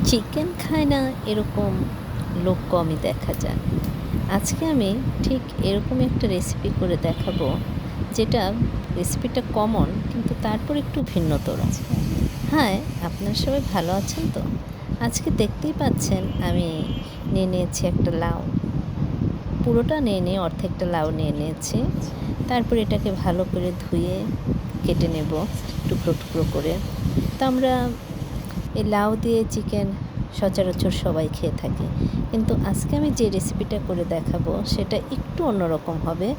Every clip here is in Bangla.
চিকেন খায় না এরকম লোক কমই দেখা যায়। আজকে আমি ঠিক এরকমই একটা রেসিপি করে দেখাবো, যেটা রেসিপিটা কমন কিন্তু তারপর একটু ভিন্নতর। হ্যাঁ, আপনারা সবাই ভালো আছেন তো? আজকে দেখতেই পাচ্ছেন আমি নিয়ে নিয়েছি একটা লাউ। পুরোটা নিয়ে অর্ধেকটা লাউ নিয়ে নিয়েছি। তারপর এটাকে ভালো করে ধুয়ে কেটে নেব টুকরো টুকরো করে। তো আমরা এই লাউ দিয়ে চিকেন সচরাচর সবাই খেয়ে থাকি, কিন্তু আজকে আমি যে রেসিপিটা করে দেখাবো সেটা একটু অন্যরকম হবে।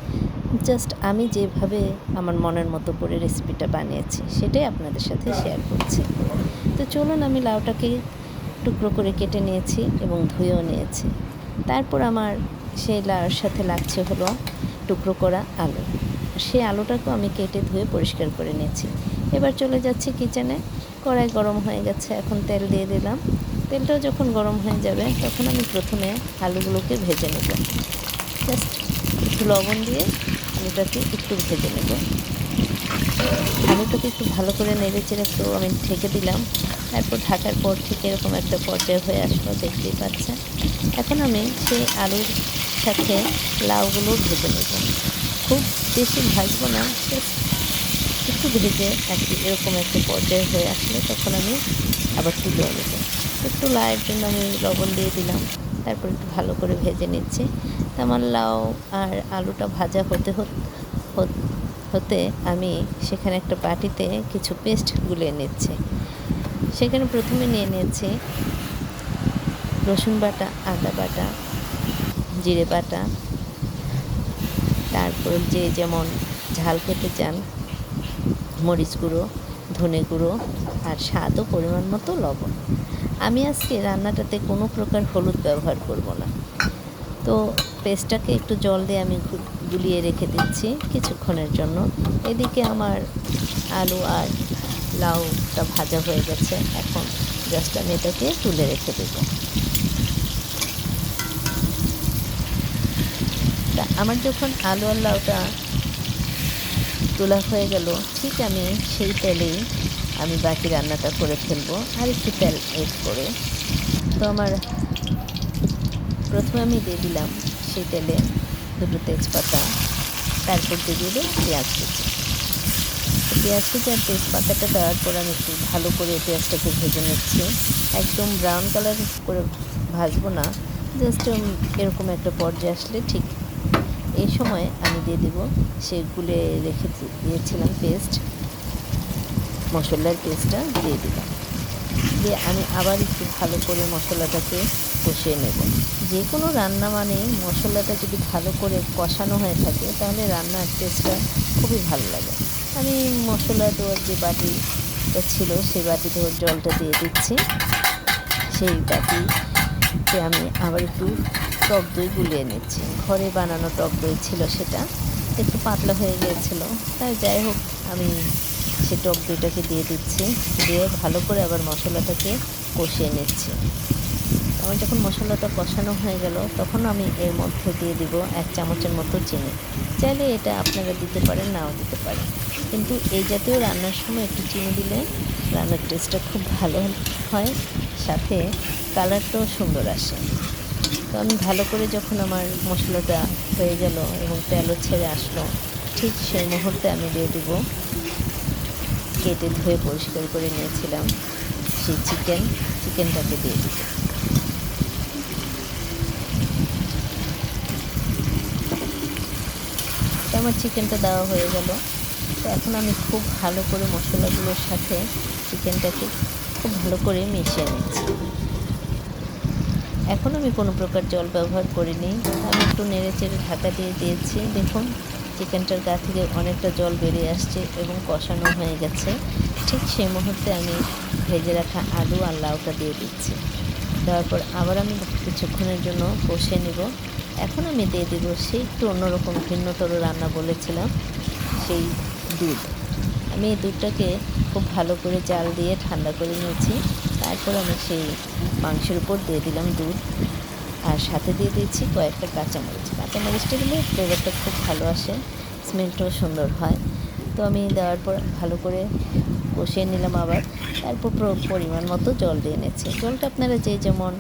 জাস্ট আমি যেভাবে আমার মনের মতো করে রেসিপিটা বানিয়েছি সেটাই আপনাদের সাথে শেয়ার করছি। তো চলুন, আমি লাউটাকে টুকরো করে কেটে নিয়েছি এবং ধুয়েও নিয়েছি। তারপর আমার সেই লাউর সাথে লাগছে হলো টুকরো করা আলু। সেই আলুটাকেও আমি কেটে ধুয়ে পরিষ্কার করে নিয়েছি। এবার চলে যাচ্ছি কিচেনে। কড়াই গরম হয়ে গেছে, এখন তেল দিয়ে দিলাম। তেলটাও যখন গরম হয়ে যাবে তখন আমি প্রথমে আলুগুলোকে ভেজে নেব। জাস্ট একটু লবণ দিয়ে আলুটাকে একটু ভেজে নেব। আলুটাকে একটু ভালো করে নেড়ে চেড়ে একটু আমি ঢেকে দিলাম। তারপর ঢাকার পর ঠিক এরকম একটা পর্যায়ে হয়ে আসলো, দেখতেই পাচ্ছেন। এখন আমি সেই আলুর সাথে লাউগুলো ভেজে নেব। খুব বেশি ভাজবো না, জাস্ট একটু ভেজে আর কি এরকম একটা পর্যায়ে হয়ে আসলে তখন আমি আবার তুলে নেব। একটু লাউয়ের জন্য আমি লবণ দিয়ে দিলাম। তারপর একটু ভালো করে ভেজে নিচ্ছি। তো আমার লাউ আর আলুটা ভাজা হতে আমি সেখানে একটা বাটিতে কিছু পেস্ট গুলিয়ে নিচ্ছি। সেখানে প্রথমে নিয়ে নিয়েছি রসুন বাটা, আদা বাটা, জিরে বাটা, তারপর যে যেমন ঝাল খেতে চান মরিচ গুঁড়ো, ধনে গুঁড়ো আর স্বাদ ও পরিমাণ মতো লবণ। আমি আজকে রান্নাটাতে কোনো প্রকার হলুদ ব্যবহার করব না। তো পেস্টটাকে একটু জল দিয়ে আমি গুলিয়ে রেখে দিচ্ছি কিছুক্ষণের জন্য। এদিকে আমার আলু আর লাউটা ভাজা হয়ে গেছে। এখন জাস্ট আমি এটাকে তুলে রেখে দেব। তা আমার যখন আলু আর লাউটা তোলা হয়ে গেল, ঠিক আমি সেই তেলেই আমি বাকি রান্নাটা করে ফেলবো আর একটু তেল এড করে। তো আমার প্রথমে আমি দিয়ে দিলাম সেই তেলে দুটো তেজপাতা, তারপর দিয়ে দিলে পেঁয়াজ কুচি। পেঁয়াজ কুচি আর তেজপাতাটা দেওয়ার পর আমি একটু ভালো করে পেঁয়াজটাকে ভেজে নিচ্ছি। একদম ব্রাউন কালার করে ভাজবো না, জাস্ট এরকম একটা পর্যায়ে আসলে ঠিক এই সময় আমি দিয়ে দেব সেই গুলে রেখে দিয়েছিলাম পেস্ট, মশলার পেস্টটা দিয়ে দিলাম। দিয়ে আমি আবার একটু ভালো করে মশলাটাকে কষিয়ে নেব। যে কোনো রান্না মানে মশলাটা যদি ভালো করে কষানো হয়ে থাকে তাহলে রান্নার টেস্টটা খুবই ভালো লাগে। আমি মশলা দেওয়ার যে বাটিটা ছিল সেই বাটিতে জলটা দিয়ে দিচ্ছি। সেই বাটিতে আমি আবার একটু টক দই গুলিয়ে নিচ্ছি। ঘরে বানানো টক দই ছিল, সেটা একটু পাতলা হয়ে গিয়েছিল। তাই যাই হোক, আমি সে টক দইটাকে দিয়ে দিচ্ছি। দিয়ে ভালো করে আবার মশলাটাকে কষিয়ে নিচ্ছি। আমার যখন মশলাটা কষানো হয়ে গেল তখন আমি এর মধ্যে দিয়ে দিব 1 চামচের মতো চিনি। চাইলে এটা আপনারা দিতে পারেন, নাও দিতে পারেন, কিন্তু এই জাতীয় রান্নার সময় একটু চিনি দিলে রান্নার টেস্টটা খুব ভালো হয়, সাথে কালারটাও সুন্দর আসে। তো আমি ভালো করে যখন আমার মশলাটা হয়ে গেল এবং তেলও ছেড়ে আসলো, ঠিক সেই মুহূর্তে আমি দিয়ে দেব কেটে ধুয়ে পরিষ্কার করে নিয়েছিলাম সেই চিকেনটাকে দিয়ে দিব। তো আমার চিকেনটা দেওয়া হয়ে গেল। তো এখন আমি খুব ভালো করে মশলাগুলোর সাথে চিকেনটাকে খুব ভালো করে মিশিয়ে নিচ্ছি। এখন আমি কোনো প্রকার জল ব্যবহার করিনি। আমি একটু নেড়ে চেড়ে ঢাকা দিয়ে দিয়েছি। দেখুন, চিকেনটার গা থেকে অনেকটা জল বেরিয়ে আসছে এবং কষানো হয়ে গেছে। ঠিক সেই মুহূর্তে আমি ভেজে রাখা আলু আর লাউটা দিয়ে দিচ্ছি। দেওয়ার পর আবার আমি কিছুক্ষণের জন্য কষিয়ে নেব। এখন আমি দিয়ে দেব সেই একটু অন্যরকম ভিন্নতর রান্না বলেছিলাম, সেই দুধ। আমি এই দুধটাকে খুব ভালো করে জাল দিয়ে ঠান্ডা করে নিয়েছি। তারপর আমি সেই মাংসের উপর দিয়ে দিলাম দুধ, আর সাথে দিয়ে দিয়েছি কয়েকটা কাঁচামরিচ। কাঁচামরিচটা দিলে ফ্লেভারটা খুব ভালো আসে, স্মেলটাও সুন্দর হয়। তো আমি দেওয়ার পর ভালো করে বসিয়ে নিলাম আবার। তারপর পরিমাণ মতো জল দিয়ে নিচ্ছি। জলটা আপনারা যে যেমন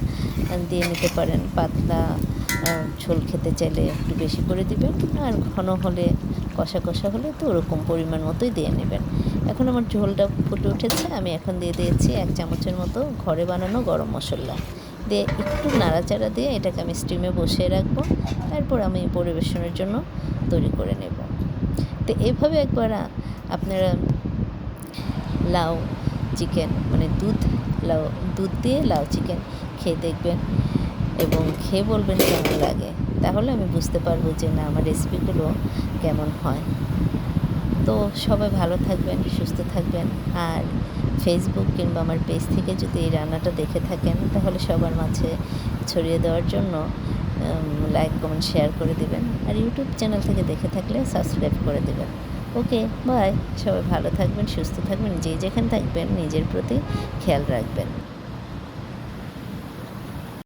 দিয়ে নিতে পারেন। পাতলা ঝোল খেতে চাইলে একটু বেশি করে দিবেন, আর ঘন হলে কষা কষা হলে তো ওরকম পরিমাণ মতোই দিয়ে নেবেন। এখন আমার ঝোলটা ফুটে উঠেছে, আমি এখন দিয়ে দিয়েছি 1 চামচের মতো ঘরে বানানো গরম মশলা দিয়ে একটু নাড়াচাড়া দিয়ে এটাকে আমি স্টিমে বসিয়ে রাখবো। তারপর আমি পরিবেশনের জন্য তৈরি করে নেব। তো এইভাবে একবার আপনারা লাউ চিকেন মানে দুধ দিয়ে লাউ চিকেন খেয়ে দেখবেন এবং খেয়ে বলবেন কেমন লাগে। তাহলে আমি বুঝতে পারবো যে না, আমার রেসিপিগুলো কেমন হয়। তো সবাই ভালো থাকবেন, সুস্থ থাকবেন। আর ফেসবুক কিংবা আমার পেজ থেকে যদি এই রান্নাটা দেখে থাকেন, তাহলে সবার মাঝে ছড়িয়ে দেওয়ার জন্য লাইক কমেন্ট শেয়ার করে দেবেন। আর ইউটিউব চ্যানেল থেকে দেখে থাকলে সাবস্ক্রাইব করে দেবেন। ওকে, বাই। সবাই ভালো থাকবেন, সুস্থ থাকবেন, যে যেখানে থাকবেন নিজের প্রতি খেয়াল রাখবেন।